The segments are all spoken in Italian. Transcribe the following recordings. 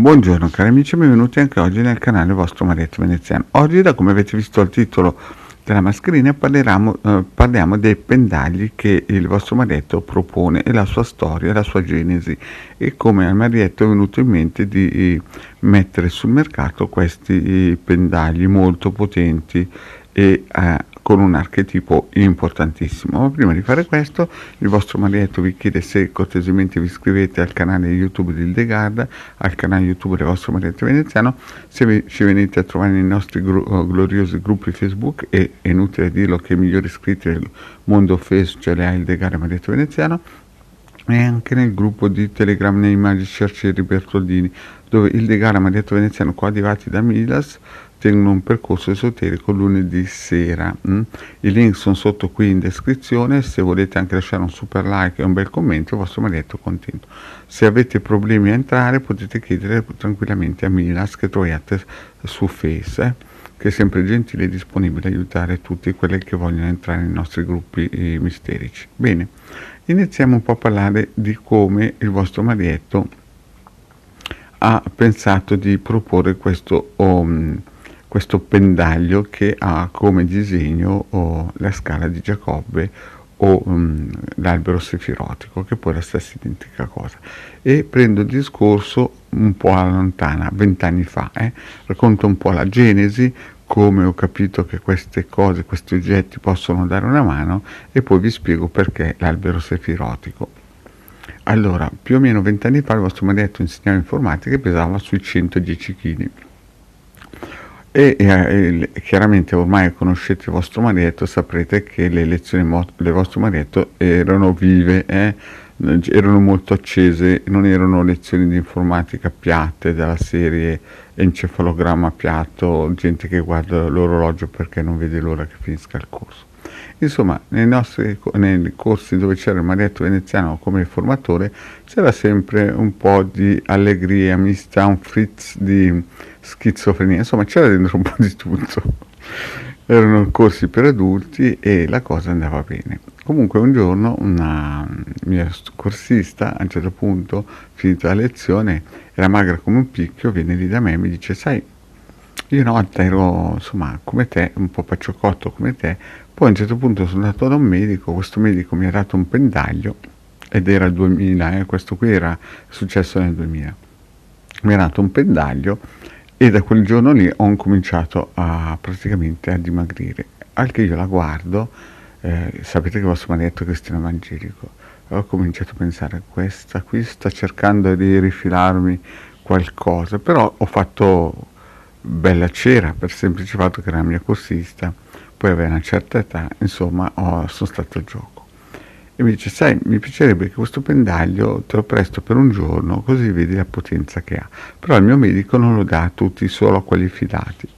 Buongiorno cari amici, benvenuti anche oggi nel canale vostro Marietto Veneziano. Oggi, da come avete visto al titolo della mascherina, parliamo dei pendagli che il vostro Marietto propone e la sua storia, la sua genesi e come al Marietto è venuto in mente di mettere sul mercato questi pendagli molto potenti e con un archetipo importantissimo. Ma prima di fare questo, il vostro Marietto vi chiede se cortesemente vi iscrivete al canale YouTube di Hildegarda, al canale YouTube del vostro Marietto Veneziano, se ci venite a trovare nei nostri gloriosi gruppi Facebook, e è inutile dirlo che i migliori iscritti del mondo Face ce li ha Hildegarda e Marietto Veneziano, e anche nel gruppo di Telegram nei Magici Arcieri Bertoldini, dove Hildegarda e Marietto Veneziano, coadiuvati da Milas, tengono un percorso esoterico lunedì sera. I link sono sotto qui in descrizione. Se volete anche lasciare un super like e un bel commento, il vostro Marietto è contento. Se avete problemi a entrare, potete chiedere tranquillamente a Milas, che trovate su Face, che è sempre gentile e disponibile a aiutare tutti quelli che vogliono entrare nei nostri gruppi misterici. Bene, iniziamo un po' a parlare di come il vostro Marietto ha pensato di proporre questo pendaglio che ha come disegno la scala di Giacobbe o l'albero sefirotico, che poi è la stessa identica cosa. E prendo il discorso un po' alla lontana, 20 anni fa, racconto un po' la genesi, come ho capito che queste cose, questi oggetti possono dare una mano, e poi vi spiego perché l'albero sefirotico. Allora, più o meno 20 anni fa il vostro Marietto insegnava informatica e pesava sui 110 kg. E chiaramente ormai conoscete il vostro Marietto, saprete che le lezioni del vostro Marietto erano vive, erano molto accese, non erano lezioni di informatica piatte della serie encefalogramma piatto, gente che guarda l'orologio perché non vede l'ora che finisca il corso. Insomma, nei corsi dove c'era il Marietto Veneziano come formatore, c'era sempre un po' di allegria mista, un frizz di schizofrenia, insomma c'era dentro un po' di tutto. Erano corsi per adulti e la cosa andava bene. Comunque un giorno una mia corsista, a un certo punto, finita la lezione, era magra come un picchio, viene lì da me e mi dice: sai, io una volta ero, insomma, come te, un po' pacciocotto come te, poi a un certo punto sono andato da un medico, questo medico mi ha dato un pendaglio, ed era il 2000, questo qui era successo nel 2000, mi ha dato un pendaglio e da quel giorno lì ho cominciato praticamente a dimagrire, al che io la guardo, sapete che il vostro Marietto è cristiano evangelico, ho cominciato a pensare: questa qui sta cercando di rifilarmi qualcosa, però ho fatto bella cera per il semplice fatto che era la mia corsista, poi aveva una certa età, insomma sono stato al gioco. E mi dice: sai, mi piacerebbe che questo pendaglio te lo presto per un giorno, così vedi la potenza che ha, però il mio medico non lo dà a tutti, solo a quelli fidati.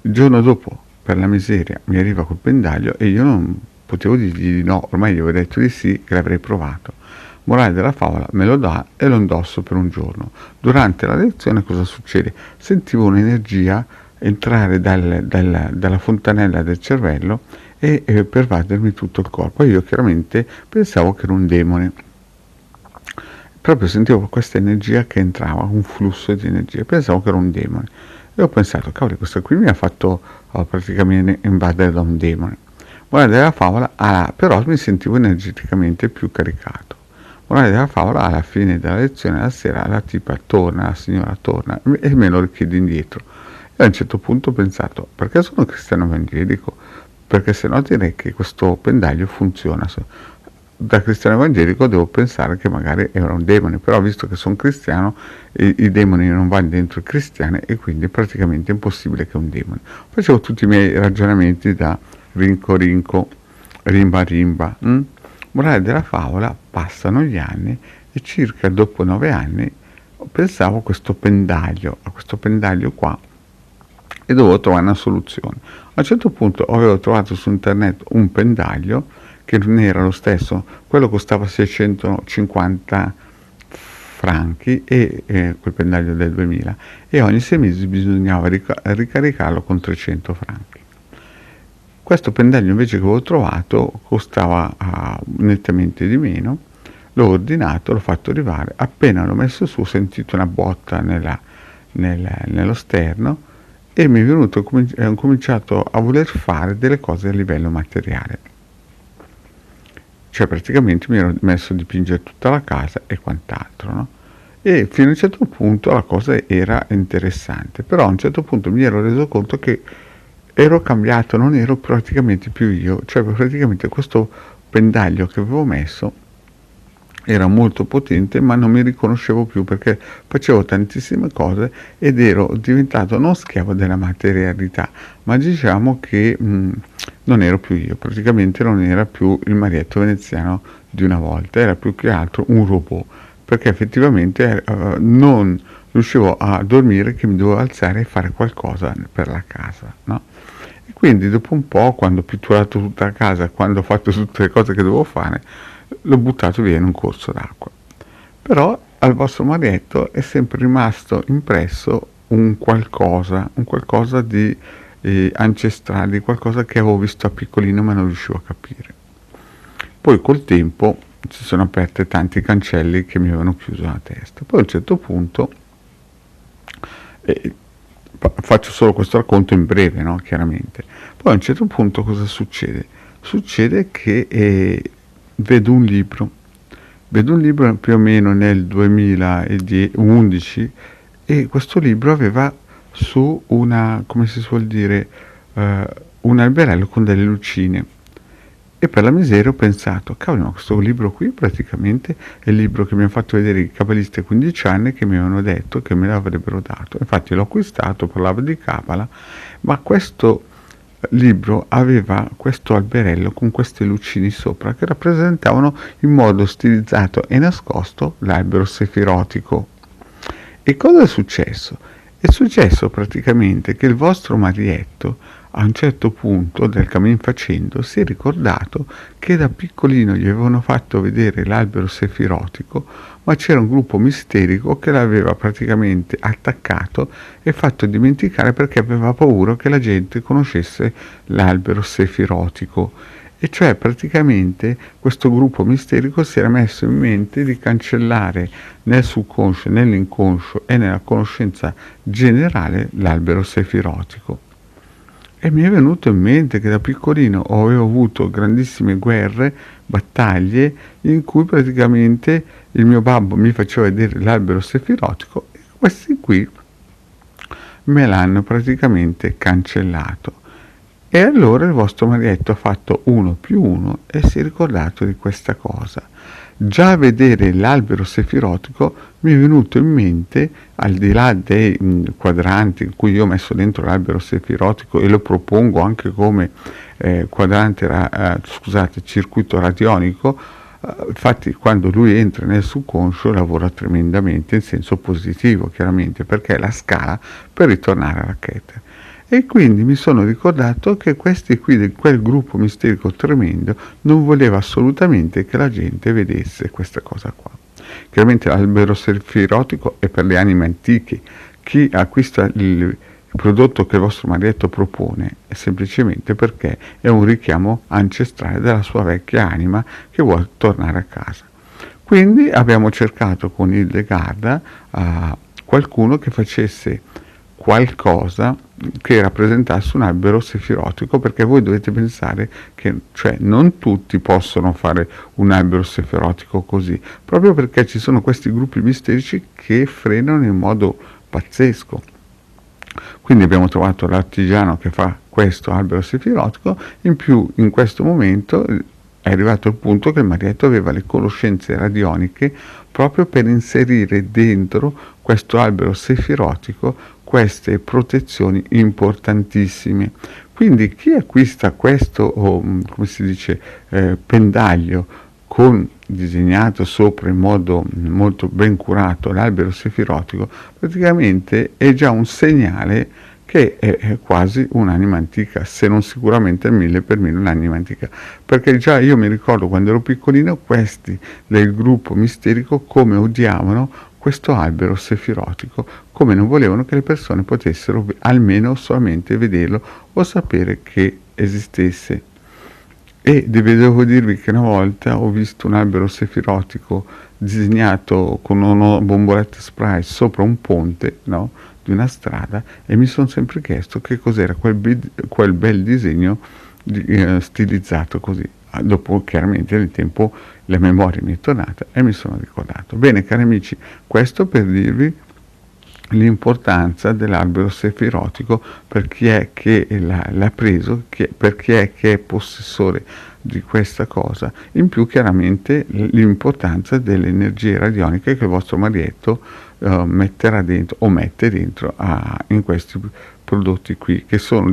Il giorno dopo, per la miseria, mi arriva col pendaglio e io non potevo dirgli di no, ormai gli avevo detto di sì, che l'avrei provato. Morale della favola, me lo dà e lo indosso per un giorno. Durante la lezione cosa succede? Sentivo un'energia entrare dalla fontanella del cervello e pervadermi tutto il corpo. Io chiaramente pensavo che era un demone. Proprio sentivo questa energia che entrava, un flusso di energia, pensavo che era un demone. E ho pensato: cavolo, questo qui mi ha fatto praticamente invadere da un demone. Morale della favola, però mi sentivo energeticamente più caricato. Morale della favola, alla fine della lezione, la sera, la tipa torna, la signora torna e me lo richiede indietro. E a un certo punto ho pensato: perché sono cristiano evangelico? Perché se no direi che questo pendaglio funziona. Da cristiano evangelico devo pensare che magari era un demone, però visto che sono cristiano, i demoni non vanno dentro i cristiani e quindi è praticamente impossibile che un demone. Facevo tutti i miei ragionamenti da rinco rinco, rimba rimba. Morale della favola, passano gli anni e circa dopo 9 anni pensavo a questo pendaglio qua, e dovevo trovare una soluzione. A un certo punto avevo trovato su internet un pendaglio che non era lo stesso, quello costava 650 franchi e quel pendaglio del 2000, e ogni 6 mesi bisognava ricaricarlo con 300 franchi. Questo pendaglio invece che avevo trovato costava nettamente di meno, l'ho ordinato, l'ho fatto arrivare, appena l'ho messo su ho sentito una botta nello sterno e mi è venuto, ho cominciato a voler fare delle cose a livello materiale. Cioè praticamente mi ero messo a dipingere tutta la casa e quant'altro, no? E fino a un certo punto la cosa era interessante, però a un certo punto mi ero reso conto che ero cambiato, non ero praticamente più io, cioè praticamente questo pendaglio che avevo messo era molto potente, ma non mi riconoscevo più perché facevo tantissime cose ed ero diventato non schiavo della materialità, ma diciamo che non ero più io, praticamente non era più il Marietto veneziano di una volta, era più che altro un robot, perché effettivamente non riuscivo a dormire, che mi dovevo alzare e fare qualcosa per la casa, no? E quindi dopo un po', quando ho pitturato tutta la casa, quando ho fatto tutte le cose che dovevo fare, l'ho buttato via in un corso d'acqua. Però al vostro Marietto è sempre rimasto impresso un qualcosa di ancestrale, qualcosa che avevo visto a piccolino ma non riuscivo a capire. Poi col tempo si sono aperte tanti cancelli che mi avevano chiuso la testa. Poi a un certo punto, faccio solo questo racconto in breve, no? Chiaramente. Poi a un certo punto cosa succede? Succede che vedo un libro più o meno nel 2011 e questo libro aveva su come si suol dire, un alberello con delle lucine. E per la miseria ho pensato, cavolo, ma questo libro qui praticamente è il libro che mi hanno fatto vedere i cabalisti a 15 anni che mi avevano detto che me l'avrebbero dato. Infatti l'ho acquistato, parlava di Cabala, ma questo libro aveva questo alberello con queste lucine sopra che rappresentavano in modo stilizzato e nascosto l'albero sefirotico. E cosa è successo? È successo praticamente che il vostro Marietto a un certo punto del cammin facendo si è ricordato che da piccolino gli avevano fatto vedere l'albero sefirotico, ma c'era un gruppo misterico che l'aveva praticamente attaccato e fatto dimenticare perché aveva paura che la gente conoscesse l'albero sefirotico. E cioè praticamente questo gruppo misterico si era messo in mente di cancellare nel subconscio, nell'inconscio e nella conoscenza generale l'albero sefirotico. E mi è venuto in mente che da piccolino avevo avuto grandissime guerre, battaglie, in cui praticamente il mio babbo mi faceva vedere l'albero sefirotico e questi qui me l'hanno praticamente cancellato. E allora il vostro Marietto ha fatto 1 più 1 e si è ricordato di questa cosa. Già a vedere l'albero sefirotico mi è venuto in mente, al di là dei quadranti in cui io ho messo dentro l'albero sefirotico e lo propongo anche come circuito radionico, infatti quando lui entra nel subconscio lavora tremendamente in senso positivo, chiaramente, perché è la scala per ritornare alla Keter. E quindi mi sono ricordato che questi qui di quel gruppo misterico tremendo non voleva assolutamente che la gente vedesse questa cosa qua. Chiaramente l'albero sefirotico è per le anime antiche. Chi acquista il prodotto che il vostro Marietto propone è semplicemente perché è un richiamo ancestrale della sua vecchia anima che vuole tornare a casa. Quindi abbiamo cercato con Hildegarda qualcuno che facesse qualcosa che rappresentasse un albero sefirotico, perché voi dovete pensare che non tutti possono fare un albero sefirotico così, proprio perché ci sono questi gruppi misterici che frenano in modo pazzesco. Quindi abbiamo trovato l'artigiano che fa questo albero sefirotico, in più in questo momento è arrivato il punto che il Marietto aveva le conoscenze radioniche proprio per inserire dentro questo albero sefirotico queste protezioni importantissime. Quindi chi acquista questo, pendaglio con disegnato sopra in modo molto ben curato l'albero sefirotico, praticamente è già un segnale che è quasi un'anima antica, se non sicuramente 1000 per 1000 un'anima antica, perché già io mi ricordo quando ero piccolino questi del gruppo misterico come odiavano questo albero sefirotico, come non volevano che le persone potessero almeno solamente vederlo o sapere che esistesse. E devo dirvi che una volta ho visto un albero sefirotico disegnato con una bomboletta spray sopra un ponte, no, di una strada, e mi sono sempre chiesto che cos'era quel bel disegno stilizzato così. Dopo chiaramente nel tempo la memoria mi è tornata e mi sono ricordato. Bene cari amici, questo per dirvi l'importanza dell'albero sefirotico per chi è che l'ha preso, per chi è che è possessore di questa cosa, in più chiaramente l'importanza delle energie radioniche che il vostro marietto metterà dentro o mette dentro in questi prodotti qui, che sono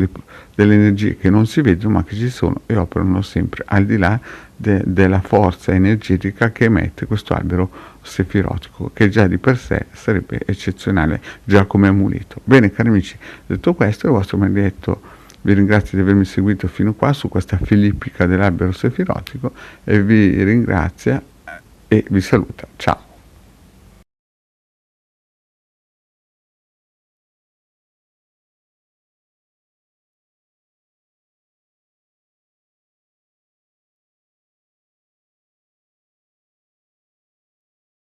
delle energie che non si vedono ma che ci sono e operano sempre al di là della forza energetica che emette questo albero sefirotico, che già di per sé sarebbe eccezionale già come amuleto. Bene cari amici, detto questo, il vostro marietto vi ringrazio di avermi seguito fino qua su questa filippica dell'albero sefirotico e vi ringrazia e vi saluta. Ciao!